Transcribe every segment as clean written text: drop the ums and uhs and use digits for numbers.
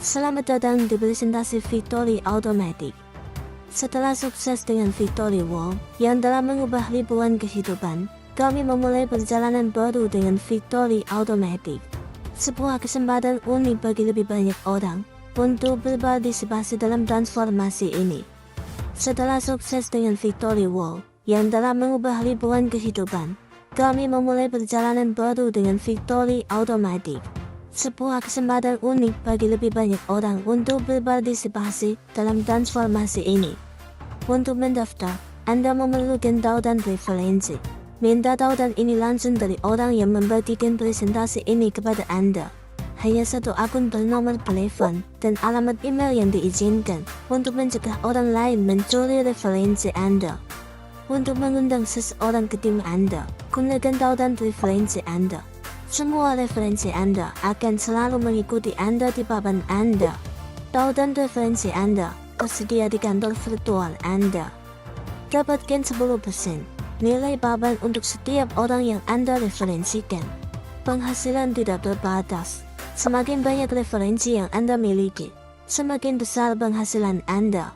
Selamat datang di presentasi Victory Automatic. Setelah sukses dengan Victory Wall yang telah mengubah ribuan kehidupan, kami memulai perjalanan baru dengan Victory Automatic. Sebuah kesempatan unik bagi lebih banyak orang untuk berpartisipasi dalam transformasi ini. Setelah sukses dengan Victory Wall yang telah mengubah ribuan kehidupan, kami memulai perjalanan baru dengan Victory Automatic. Sebuah kesempatan unik bagi lebih banyak orang untuk berpartisipasi dalam transformasi ini. Untuk mendaftar, Anda memerlukan tautan referensi. Minta tautan ini langsung dari orang yang membagikan presentasi ini kepada Anda. Hanya satu akun bernomor telepon dan alamat email yang diizinkan untuk mencegah orang lain mencuri referensi Anda. Untuk mengundang seseorang ke tim Anda, gunakan tautan referensi Anda. Semua referensi Anda akan selalu mengikuti Anda di papan Anda. Tautan referensi Anda tersedia di kantor virtual Anda. Dapatkan 10% nilai papan untuk setiap orang yang Anda referensikan. Penghasilan tidak terbatas. Semakin banyak referensi yang Anda miliki, semakin besar penghasilan Anda.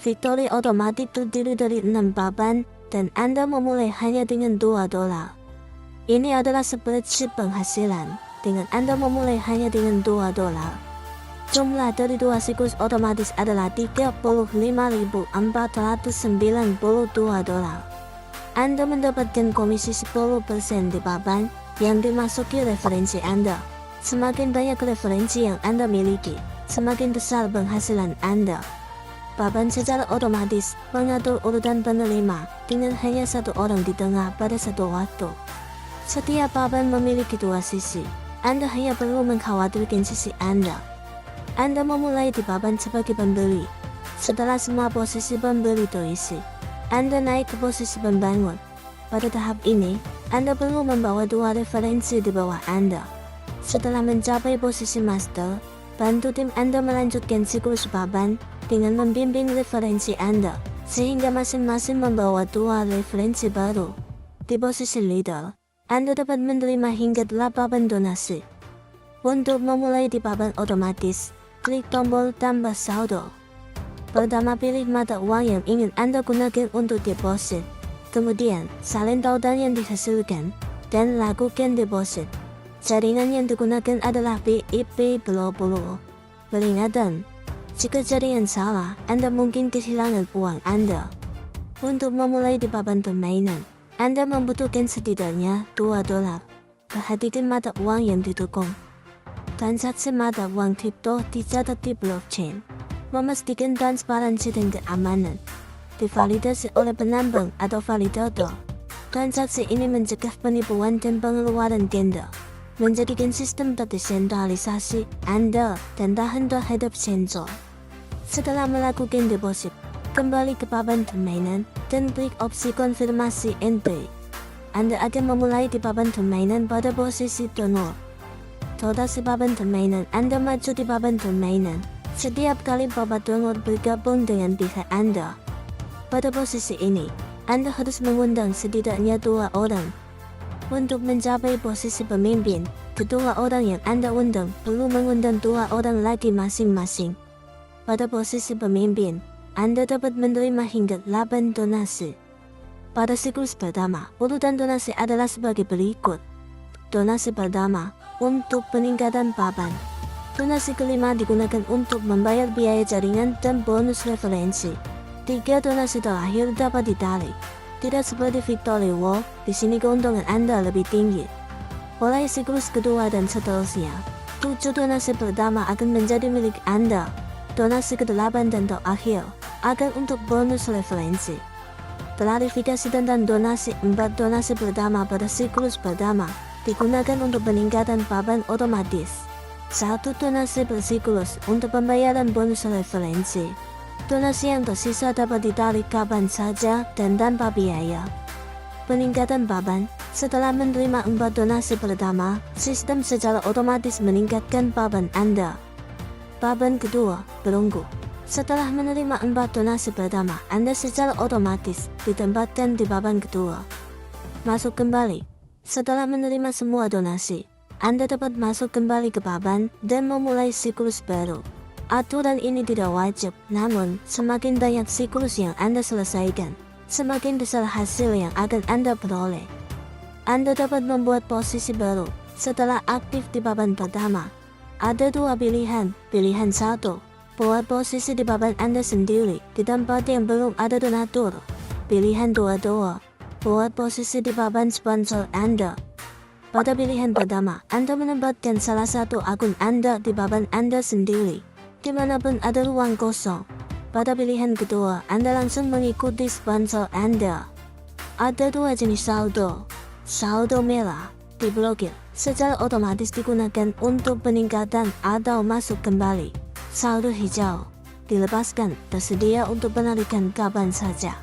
Victory Automatic terdiri dari 6 papan dan Anda memulai hanya dengan $2. Ini adalah spreadsheet penghasilan, dengan Anda memulai hanya dengan $2. Jumlah dari 2 siklus otomatis adalah $35.492. Anda mendapatkan komisi 10% di papan yang dimasuki referensi Anda. Semakin banyak referensi yang Anda miliki, semakin besar penghasilan Anda. Papan secara otomatis mengatur urutan penerima dengan hanya satu orang di tengah pada satu waktu. Setiap papan memiliki 2 sisi. Anda hanya perlu mengkhawatirkan sisi Anda. Anda memulai di papan sebagai pembeli. Setelah semua posisi pembeli terisi, Anda naik ke posisi pembangun. Pada tahap ini, Anda perlu membawa 2 referensi di bawah Anda. Setelah mencapai posisi master, bantu tim Anda melanjutkan siklus papan dengan membimbing referensi Anda, sehingga masing-masing membawa 2 referensi baru. Di posisi leader, Anda dapat menerima hingga 8 donasi. Untuk memulai di papan otomatis, klik tombol tambah saldo. Pertama pilih mata uang yang ingin Anda gunakan untuk deposit. Kemudian, salin tautan yang dihasilkan, dan lakukan deposit. Jaringan yang digunakan adalah BIP Global. Peringatan, jika jaringan salah, Anda mungkin kehilangan uang Anda. Untuk memulai di papan permainan, Anda membutuhkan setidaknya $2. Perhatikan mata uang yang didukung. Transaksi mata uang kripto dicatat di blockchain. Memastikan transparansi dan keamanan. Divalidasi oleh penambang atau validator. Transaksi ini mencegah penipuan dan pengeluaran ganda. Menjadikan sistem terdesentralisasi Anda dan tahan terhadap sensor. Setelah melakukan deposit, kembali ke papan permainan dan klik opsi konfirmasi entry. Anda akan memulai di papan permainan pada posisi donor. Rotasi papan permainan Anda maju di papan permainan setiap kali papan donor bergabung dengan pihak Anda. Pada posisi ini, Anda harus mengundang setidaknya 2 orang. Untuk mencapai posisi pemimpin, kedua orang yang Anda undang perlu mengundang 2 orang lagi masing-masing. Pada posisi pemimpin, Anda dapat menerima hingga 8 donasi. Pada siklus pertama, urutan donasi adalah sebagai berikut. Donasi pertama, untuk peningkatan papan. Donasi kelima digunakan untuk membayar biaya jaringan dan bonus referensi. 3 donasi terakhir dapat ditarik. Tidak seperti Victory Wall, di sini keuntungan Anda lebih tinggi. Mulai siklus kedua dan seterusnya, 7 donasi pertama akan menjadi milik Anda. Donasi ke-8 dan terakhir akan untuk bonus referensi. Klarifikasi tentang donasi 4 donasi pertama pada siklus pertama digunakan untuk peningkatan papan otomatis. 1 donasi per siklus untuk pembayaran bonus referensi. Donasi yang tersisa dapat ditarik kapan saja dan tanpa biaya. Peningkatan papan, setelah menerima 4 donasi pertama, sistem secara otomatis meningkatkan papan Anda. Papan kedua, perunggu. Setelah menerima 4 donasi pertama, Anda secara otomatis ditempatkan di papan kedua. Masuk kembali. Setelah menerima semua donasi, Anda dapat masuk kembali ke papan dan memulai siklus baru. Aturan ini tidak wajib, namun semakin banyak siklus yang Anda selesaikan, semakin besar hasil yang akan Anda peroleh. Anda dapat membuat posisi baru setelah aktif di papan pertama. Ada dua pilihan. Pilihan satu, buat posisi di papan Anda sendiri di tempat yang belum ada donatur. Pilihan dua, buat posisi di papan sponsor Anda. Pada pilihan pertama, Anda menempatkan salah satu akun Anda di papan Anda sendiri, dimanapun ada ruang kosong. Pada pilihan kedua, Anda langsung mengikuti sponsor Anda. Ada dua jenis saldo. Saldo merah, diblokir, secara otomatis digunakan untuk peningkatan atau masuk kembali. Saldo hijau, dilepaskan, tersedia untuk penarikan kapan saja.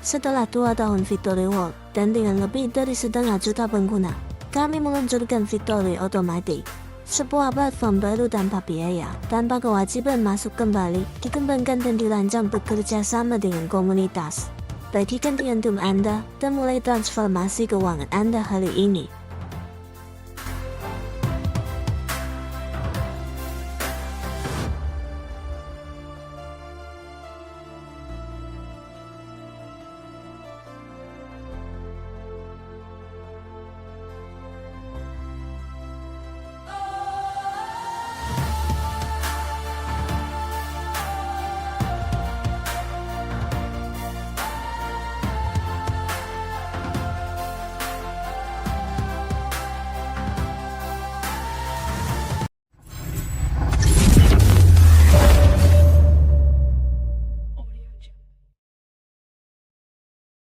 Setelah 2 tahun Victory World dan dengan lebih dari 1,5 juta pengguna, kami meluncurkan Victory Automatic, sebuah platform baru tanpa biaya, tanpa kewajiban masuk kembali, dikembangkan dan dirancang bekerja sama dengan komunitas. Bagikan dengan tim Anda dan mulai transformasi keuangan Anda hari ini.